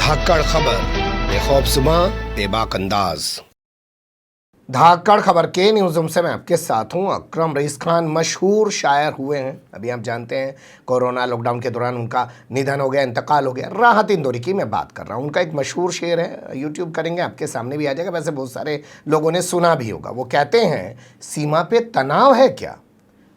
धाकड़ खबर, बेखौफज़ुबां, बेबाक अंदाज। धाकड़ खबर के न्यूज़रूम से मैं आपके साथ हूं। अकरम रईस खान मशहूर शायर हुए हैं। अभी आप जानते हैं कोरोना लॉकडाउन के दौरान उनका निधन हो गया, इंतकाल हो गया। राहत इंदौरी की मैं बात कर रहा हूं। उनका एक मशहूर शेर है, यूट्यूब करेंगे आपके सामने भी आ जाएगा, वैसे बहुत सारे लोगों ने सुना भी होगा। वो कहते हैं, सीमा पे तनाव है क्या?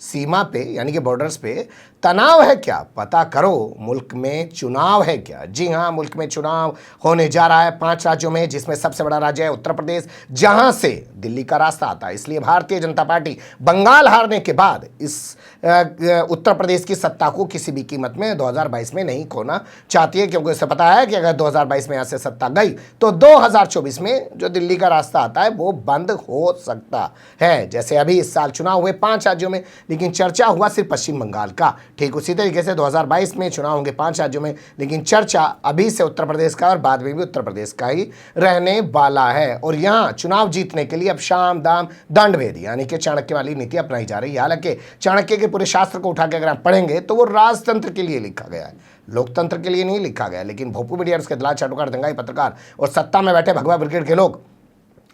सीमा पे यानी कि बॉर्डर्स पे तनाव है क्या? पता करो, मुल्क में चुनाव है क्या? जी हाँ, मुल्क में चुनाव होने जा रहा है 5 राज्यों में, जिसमें सबसे बड़ा राज्य है उत्तर प्रदेश, जहां से दिल्ली का रास्ता आता है। इसलिए भारतीय जनता पार्टी बंगाल हारने के बाद इस उत्तर प्रदेश की सत्ता को किसी भी कीमत में 2022 में नहीं खोना चाहती है, क्योंकि उसे पता है कि अगर 2022 में यहाँ से सत्ता गई तो 2024 में जो दिल्ली का रास्ता आता है वो बंद हो सकता है। जैसे अभी इस साल चुनाव हुए 5 राज्यों में, लेकिन चर्चा हुआ सिर्फ पश्चिम बंगाल का। ठीक उसी तरीके से 2022 में चुनाव होंगे 5 राज्यों में, लेकिन चर्चा अभी से उत्तर प्रदेश का और बाद में भी उत्तर प्रदेश का ही रहने वाला है। और यहाँ चुनाव जीतने के लिए अब शाम दाम दंड भेद यानी कि चाणक्य वाली नीति अपनाई जा रही है। हालांकि चाणक्य के पूरे शास्त्र को उठा के अगर आप पढ़ेंगे तो वो राजतंत्र के लिए लिखा गया है, लोकतंत्र के लिए नहीं लिखा गया। लेकिन भोपू मीडिया, उसके दलाल, चाटुकार, दंगाई पत्रकार और सत्ता में बैठे भगवा ब्रिगेड के लोग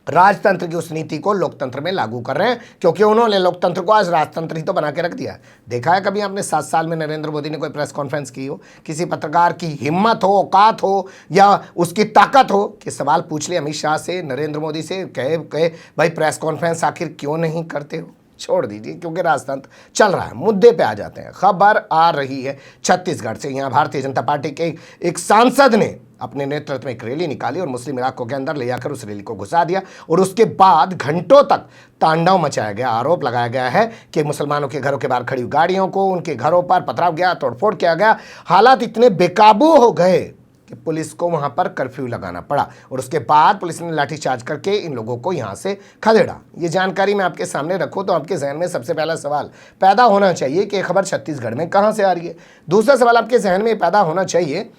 राजतंत्र की उस नीति को लोकतंत्र में लागू कर रहे हैं, क्योंकि उन्होंने लोकतंत्र को आज राजतंत्र ही तो बना के रख दिया है। देखा है कभी आपने 7 साल में नरेंद्र मोदी ने कोई प्रेस कॉन्फ्रेंस की हो? किसी पत्रकार की हिम्मत हो, औकात हो या उसकी ताकत हो कि सवाल पूछ ले अमित शाह से, नरेंद्र मोदी से, कहे भाई प्रेस कॉन्फ्रेंस आखिर क्यों नहीं करते हो? छोड़ दीजिए, क्योंकि राजतंत्र चल रहा है। मुद्दे पे आ जाते हैं। खबर आ रही है छत्तीसगढ़ से। यहाँ भारतीय जनता पार्टी के एक सांसद ने अपने नेतृत्व में एक रैली निकाली और मुस्लिम इलाकों के अंदर ले जाकर उस रैली को घुसा दिया और उसके बाद घंटों तक तांडव मचाया गया। आरोप लगाया गया है कि मुसलमानों के घरों के बाहर खड़ी गाड़ियों को उनके घरों पर पथराव गया, तोड़फोड़ किया गया। हालात इतने बेकाबू हो गए कि पुलिस को वहां पर कर्फ्यू लगाना पड़ा और उसके बाद पुलिस ने लाठीचार्ज करके इन लोगों को यहां से खदेड़ा। ये जानकारी मैं आपके सामने रखूं तो आपके जहन में सबसे पहला सवाल पैदा होना चाहिए कि ये खबर छत्तीसगढ़ में कहां से आ रही है। दूसरा सवाल आपके जहन में पैदा होना चाहिए,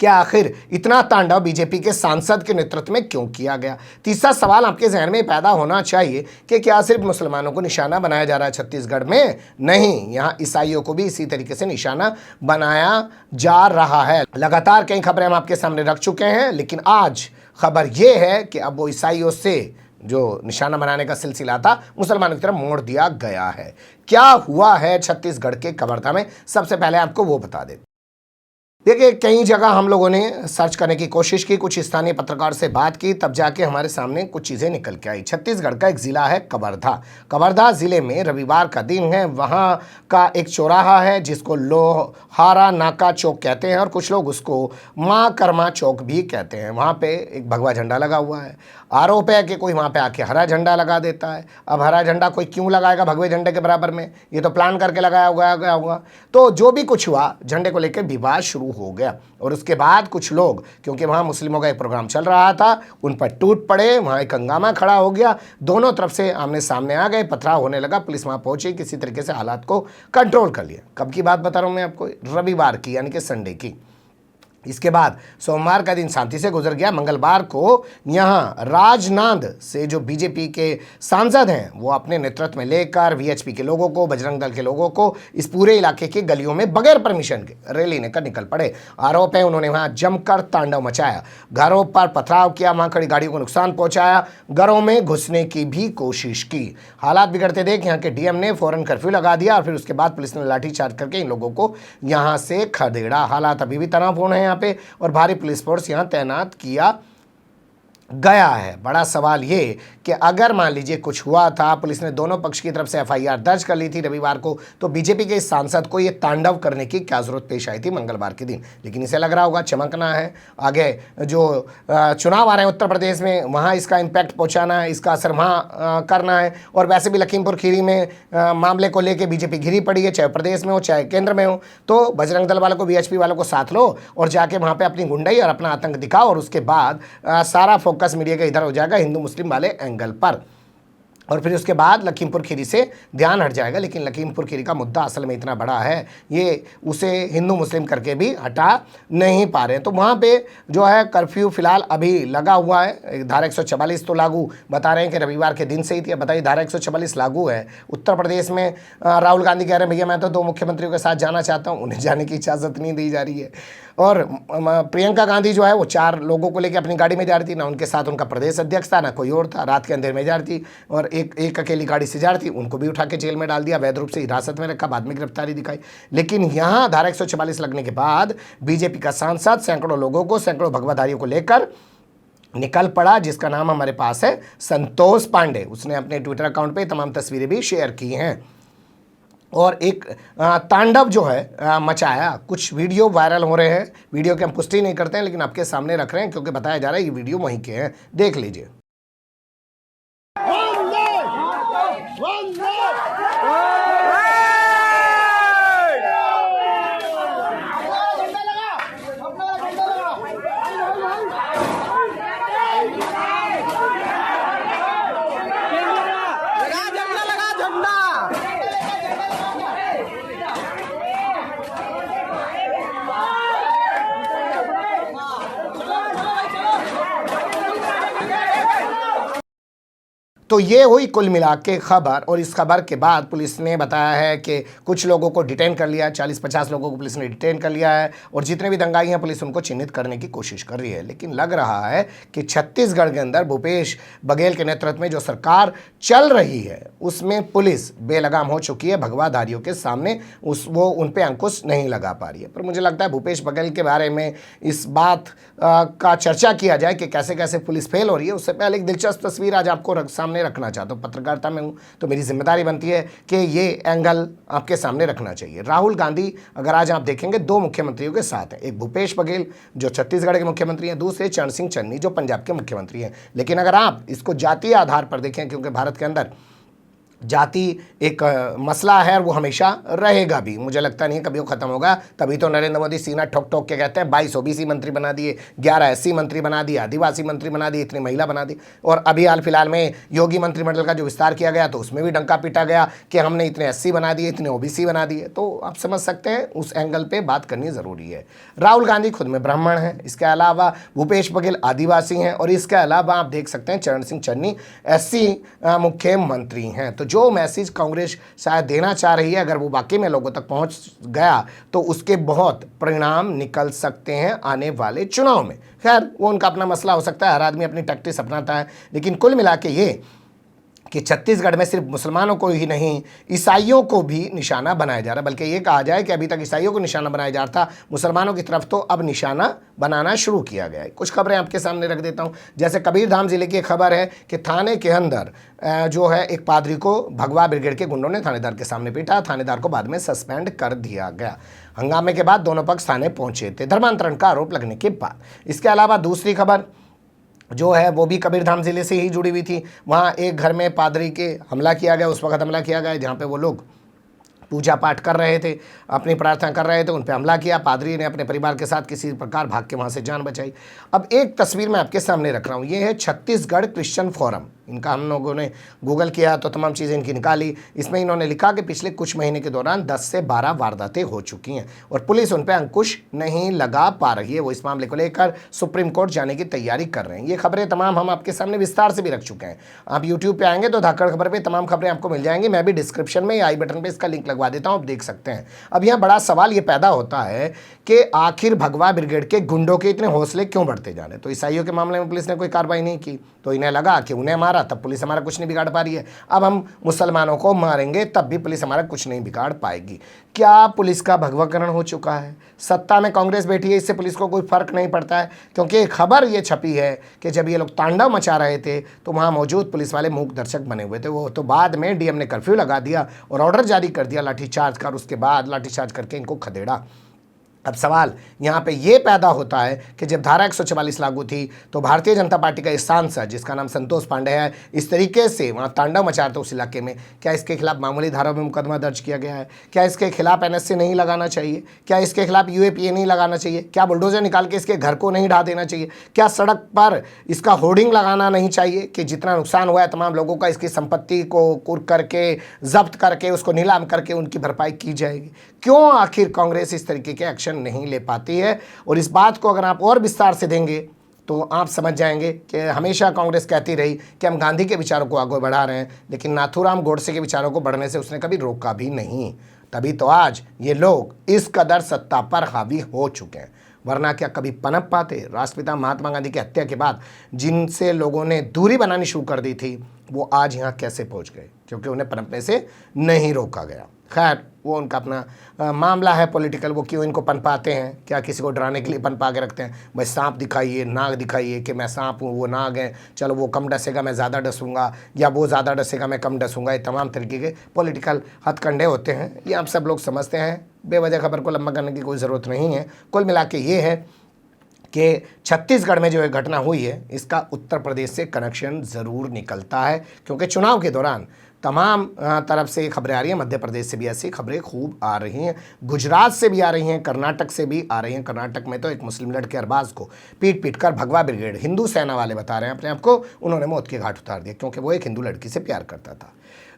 क्या आखिर इतना तांडव बीजेपी के सांसद के नेतृत्व में क्यों किया गया? तीसरा सवाल आपके जहन में पैदा होना चाहिए कि क्या सिर्फ मुसलमानों को निशाना बनाया जा रहा है छत्तीसगढ़ में? नहीं, यहाँ ईसाइयों को भी इसी तरीके से निशाना बनाया जा रहा है। लगातार कई खबरें हम आपके सामने रख चुके हैं, लेकिन आज खबर यह है कि अब वो ईसाइयों से जो निशाना बनाने का सिलसिला था मुसलमानों की तरफ मोड़ दिया गया है। क्या हुआ है छत्तीसगढ़ के कवर्धा में, सबसे पहले आपको वो बता दें। देखिए, कई जगह हम लोगों ने सर्च करने की कोशिश की, कुछ स्थानीय पत्रकार से बात की, तब जाके हमारे सामने कुछ चीज़ें निकल के आई। छत्तीसगढ़ का एक ज़िला है कवर्धा। कवर्धा ज़िले में रविवार का दिन है, वहाँ का एक चौराहा है जिसको लोहारा नाका चौक कहते हैं और कुछ लोग उसको माँ कर्मा चौक भी कहते हैं। वहाँ पे एक भगवा झंडा लगा हुआ है। आरोप है कि कोई वहाँ पे आके हरा झंडा लगा देता है। अब हरा झंडा कोई क्यों लगाएगा भगवे झंडे के बराबर में? ये तो प्लान करके लगाया गया होगा। तो जो भी कुछ हुआ, झंडे को लेकर विवाद शुरू हो गया और उसके बाद कुछ लोग, क्योंकि वहां मुस्लिमों का एक प्रोग्राम चल रहा था, उन पर टूट पड़े। वहां एक हंगामा खड़ा हो गया, दोनों तरफ से आमने सामने आ गए, पथराव होने लगा। पुलिस वहां पहुंची, किसी तरीके से हालात को कंट्रोल कर लिया। कब की बात बता रहा हूं मैं आपको? रविवार की, यानी कि संडे की। इसके बाद सोमवार का दिन शांति से गुजर गया। मंगलवार को यहाँ राजनांद से जो बीजेपी के सांसद हैं वो अपने नेतृत्व में लेकर वीएचपी के लोगों को, बजरंग दल के लोगों को इस पूरे इलाके के गलियों में बगैर परमिशन के रैली लेकर निकल पड़े। आरोप है उन्होंने वहाँ जमकर तांडव मचाया, घरों पर पथराव किया, वहाँ खड़ी गाड़ियों को नुकसान पहुँचाया, घरों में घुसने की भी कोशिश की। हालात बिगड़ते देख यहाँ के डीएम ने फौरन कर्फ्यू लगा दिया और फिर उसके बाद पुलिस ने लाठीचार्ज करके इन लोगों को यहाँ से खदेड़ा। हालात अभी भी तनावपूर्ण है पे और भारी पुलिस फोर्स यहां तैनात किया गया है। बड़ा सवाल ये कि अगर मान लीजिए कुछ हुआ था, पुलिस ने दोनों पक्ष की तरफ से एफआईआर दर्ज कर ली थी रविवार को, तो बीजेपी के इस सांसद को ये तांडव करने की क्या जरूरत पेश आई थी मंगलवार के दिन? लेकिन इसे लग रहा होगा चमकना है, आगे जो चुनाव आ रहे हैं उत्तर प्रदेश में वहाँ इसका इम्पैक्ट पहुँचाना है, इसका असर वहाँ करना है। और वैसे भी लखीमपुर खीरी में मामले को लेकर बीजेपी घिरी पड़ी है, चाहे प्रदेश में हो चाहे केंद्र में हो। तो बजरंग दल वालों को, वीएचपी वालों को साथ लो और जाके वहाँ पर अपनी गुंडाई और अपना आतंक दिखाओ और उसके बाद सारा फोकस मीडिया का इधर हो जाएगा हिंदू मुस्लिम वाले एंगल पर। और फिर उसके बाद लखीमपुर खीरी से ध्यान हट जाएगा। लेकिन लखीमपुर खीरी का मुद्दा असल में इतना बड़ा है, ये उसे हिंदू मुस्लिम करके भी हटा नहीं पा रहे हैं। तो वहाँ पे जो है कर्फ्यू फिलहाल अभी लगा हुआ है। धारा 144 तो लागू बता रहे हैं कि रविवार के दिन से ही थी। बताइए, धारा 144 लागू है। उत्तर प्रदेश में राहुल गांधी कह रहे हैं भैया मैं तो 2 मुख्यमंत्रियों के साथ जाना चाहता हूँ, उन्हें जाने की इजाज़त नहीं दी जा रही है। और प्रियंका गांधी जो है वो 4 लोगों को लेकर अपनी गाड़ी में जा रही थी, ना उनके साथ उनका प्रदेश अध्यक्ष था ना कोई और था। रात के अंधेरे में जा रही थी और एक अकेली गाड़ी से जा रही थी, उनको भी उठा के जेल में डाल दिया, वैध रूप से हिरासत में रखा, बाद में गिरफ्तारी दिखाई। लेकिन यहाँ धारा 144 लगने के बाद बीजेपी का सांसद सैकड़ों लोगों को, सैकड़ों भगवाधारियों को लेकर निकल पड़ा, जिसका नाम हमारे पास है संतोष पांडे। उसने अपने ट्विटर अकाउंट पे तमाम तस्वीरें भी शेयर की हैं और एक तांडव जो है मचाया। कुछ वीडियो वायरल हो रहे हैं, वीडियो की हम पुष्टि नहीं करते हैं लेकिन आपके सामने रख रहे हैं क्योंकि बताया जा रहा है ये वीडियो वहीं के हैं, देख लीजिए। तो ये हुई कुल मिला के खबर। और इस खबर के बाद पुलिस ने बताया है कि कुछ लोगों को डिटेन कर लिया, 40-50 लोगों को पुलिस ने डिटेन कर लिया है और जितने भी दंगाई हैं पुलिस उनको चिन्हित करने की कोशिश कर रही है। लेकिन लग रहा है कि छत्तीसगढ़ के अंदर भूपेश बघेल के नेतृत्व में जो सरकार चल रही है उसमें पुलिस बेलगाम हो चुकी है। भगवाधारियों के सामने वो उन पर अंकुश नहीं लगा पा रही है। पर मुझे लगता है भूपेश बघेल के बारे में इस बात का चर्चा किया जाए कि कैसे कैसे पुलिस फेल हो रही है, उससे पहले एक दिलचस्प तस्वीर आज आपको सामने रखना चाहता हूं। पत्रकारिता में हूं तो मेरी जिम्मेदारी बनती है कि ये एंगल आपके सामने रखना चाहिए। राहुल गांधी अगर आज आप देखेंगे 2 मुख्यमंत्रियों के साथ है, एक भूपेश बघेल जो छत्तीसगढ़ के मुख्यमंत्री हैं, दूसरे चरण सिंह चन्नी जो पंजाब के मुख्यमंत्री हैं। लेकिन अगर आप इसको जातीय आधार पर देखें, क्योंकि भारत के अंदर जाति एक मसला है और वो हमेशा रहेगा भी, मुझे लगता नहीं है कभी वो खत्म होगा। तभी तो नरेंद्र मोदी सीना ठोक ठोक के कहते हैं 22 ओबीसी मंत्री बना दिए, 11 एससी मंत्री बना दिए, आदिवासी मंत्री बना दिए, इतनी महिला बना दी। और अभी हाल फिलहाल में योगी मंत्रिमंडल का जो विस्तार किया गया तो उसमें भी डंका पीटा गया कि हमने इतने एससी बना दिए, इतने ओबीसी बना दिए। तो आप समझ सकते हैं उस एंगल पर बात करनी ज़रूरी है। राहुल गांधी खुद में ब्राह्मण हैं, इसके अलावा भूपेश बघेल आदिवासी हैं और इसके अलावा आप देख सकते हैं चरण सिंह चन्नी एससी मुख्यमंत्री हैं। तो जो मैसेज कांग्रेस शायद देना चाह रही है, अगर वो वाकई में लोगों तक पहुंच गया तो उसके बहुत परिणाम निकल सकते हैं आने वाले चुनाव में। खैर वो उनका अपना मसला हो सकता है, हर आदमी अपनी टैक्टिक्स अपनाता है। लेकिन कुल मिला के ये कि छत्तीसगढ़ में सिर्फ मुसलमानों को ही नहीं ईसाइयों को भी निशाना बनाया जा रहा है। बल्कि ये कहा जाए कि अभी तक ईसाइयों को निशाना बनाया जा रहा था, मुसलमानों की तरफ तो अब निशाना बनाना शुरू किया गया है। कुछ खबरें आपके सामने रख देता हूं। जैसे कबीरधाम जिले की खबर है कि थाने के अंदर जो है एक पादरी को भगवा ब्रिगेड के गुंडों ने थानेदार के सामने पीटा, थानेदार को बाद में सस्पेंड कर दिया गया। हंगामे के बाद दोनों पक्ष थाने पहुंचे थे धर्मांतरण का आरोप लगने के बाद। इसके अलावा दूसरी खबर जो है वो भी कबीरधाम जिले से ही जुड़ी हुई थी। वहाँ एक घर में पादरी के हमला किया गया, उस वक्त हमला किया गया जहाँ पे वो लोग पूजा पाठ कर रहे थे, अपनी प्रार्थना कर रहे थे, उन पर हमला किया। पादरी ने अपने परिवार के साथ किसी प्रकार भाग के वहाँ से जान बचाई। अब एक तस्वीर मैं आपके सामने रख रहा हूँ, ये है छत्तीसगढ़ क्रिश्चियन फोरम। इनका हम लोगों ने गूगल किया तो तमाम चीज़ें इनकी निकाली। इसमें इन्होंने लिखा कि पिछले कुछ महीने के दौरान 10 से 12 वारदातें हो चुकी हैं और पुलिस उन पर अंकुश नहीं लगा पा रही है। वो इस मामले को लेकर सुप्रीम कोर्ट जाने की तैयारी कर रहे हैं। ये खबरें तमाम हम आपके सामने विस्तार से भी रख चुके हैं। आप यूट्यूब पे आएंगे तो धाकड़ खबर पे तमाम खबरें आपको मिल जाएंगी। मैं भी डिस्क्रिप्शन में आई बटन पर इसका लिंक लगवा देता हूँ, आप देख सकते हैं। अब यहाँ बड़ा सवाल ये पैदा होता है कि आखिर भगवा ब्रिगेड के गुंडों के इतने हौसले क्यों बढ़ते जा रहे। तो ईसाइयों के मामले में पुलिस ने कोई कार्रवाई नहीं की तो इन्हें लगा कि उन्हें मारा तब पुलिस हमारा कुछ नहीं बिगाड़ पा रही है, अब हम मुसलमानों को मारेंगे तब भी पुलिस हमारा कुछ नहीं बिगाड़ पाएगी। क्या पुलिस का भगवाकरण हो चुका है? सत्ता में कांग्रेस बैठी है, इससे पुलिस को कोई फर्क नहीं पड़ता है। क्योंकि एक खबर ये छपी है कि जब ये लोग तांडव मचा रहे थे तो वहाँ मौजूद पुलिस वाले मूक दर्शक बने हुए थे। वो तो बाद में डीएम ने कर्फ्यू लगा दिया और ऑर्डर जारी कर दिया लाठीचार्ज कर, उसके बाद लाठीचार्ज करके इनको खदेड़ा। अब सवाल यहाँ पे ये पैदा होता है कि जब धारा 144 लागू थी तो भारतीय जनता पार्टी का एक सांसद जिसका नाम संतोष पांडे है इस तरीके से वहाँ तांडव मचा रहे थे उस इलाके में, क्या इसके खिलाफ मामूली धारा में मुकदमा दर्ज किया गया है? क्या इसके खिलाफ एनएससी नहीं लगाना चाहिए? क्या इसके खिलाफ यूएपीए नहीं लगाना चाहिए? क्या बुलडोजर निकाल के इसके घर को नहीं ढा देना चाहिए? क्या सड़क पर इसका होर्डिंग लगाना नहीं चाहिए कि जितना नुकसान हुआ है तमाम लोगों का इसकी संपत्ति को कुर्क करके जब्त करके उसको नीलाम करके उनकी भरपाई की जाएगी? क्यों आखिर कांग्रेस इस तरीके के एक्शन नहीं ले पाती है? और इस बात को अगर आप और विस्तार से देंगे तो आप समझ जाएंगे कि हमेशा कांग्रेस कहती रही कि हम गांधी के विचारों को आगे बढ़ा रहे हैं, लेकिन नाथूराम गोडसे के विचारों को बढ़ने से उसने कभी रोका भी नहीं। तभी तो आज ये लोग इस कदर सत्ता पर हावी हो चुके हैं, वरना क्या कभी पनप पाते? राष्ट्रपिता महात्मा गांधी की हत्या के बाद जिनसे लोगों ने दूरी बनानी शुरू कर दी थी वो आज यहाँ कैसे पहुँच गए? क्योंकि उन्हें पनपने से नहीं रोका गया। खैर, वो उनका अपना मामला है पॉलिटिकल, वो क्यों इनको पनपाते हैं, क्या किसी को डराने के लिए पनपा के रखते हैं? भाई सांप दिखाइए, नाग दिखाइए कि मैं सांप हूँ, वो नाग है, चलो वो कम डसेगा मैं ज़्यादा डसूंगा, या वो ज़्यादा डसेगा मैं कम डसूंगा। ये तमाम तरीके के पॉलिटिकल हथकंडे होते हैं, ये आप सब लोग समझते हैं। बेवजह खबर को लंबा करने की कोई ज़रूरत नहीं है। कुल मिला के ये है कि छत्तीसगढ़ में जो एक घटना हुई है इसका उत्तर प्रदेश से कनेक्शन ज़रूर निकलता है, क्योंकि चुनाव के दौरान तमाम तरफ से खबरें आ रही हैं। मध्य प्रदेश से भी ऐसी खबरें खूब आ रही हैं, गुजरात से भी आ रही हैं, कर्नाटक से भी आ रही हैं। कर्नाटक में तो एक मुस्लिम लड़के अरबाज को पीट पीट कर भगवा ब्रिगेड, हिंदू सेना वाले बता रहे हैं अपने आप को, उन्होंने मौत के घाट उतार दिया क्योंकि वो एक हिंदू लड़की से प्यार करता था।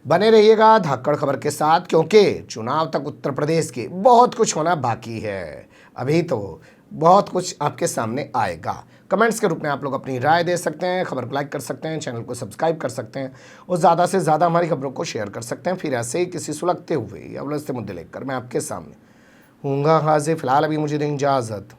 बने रहिएगा धाकड़ खबर के साथ, क्योंकि चुनाव तक उत्तर प्रदेश के बहुत कुछ होना बाकी है। अभी तो बहुत कुछ आपके सामने आएगा। कमेंट्स के रूप में आप लोग अपनी राय दे सकते हैं, खबर को लाइक कर सकते हैं, चैनल को सब्सक्राइब कर सकते हैं और ज़्यादा से ज़्यादा हमारी खबरों को शेयर कर सकते हैं। फिर ऐसे ही किसी सुलगते हुए या उलझते मुद्दे लेकर मैं आपके सामने हूँगा हाजिर। फिलहाल अभी मुझे दें इजाज़त।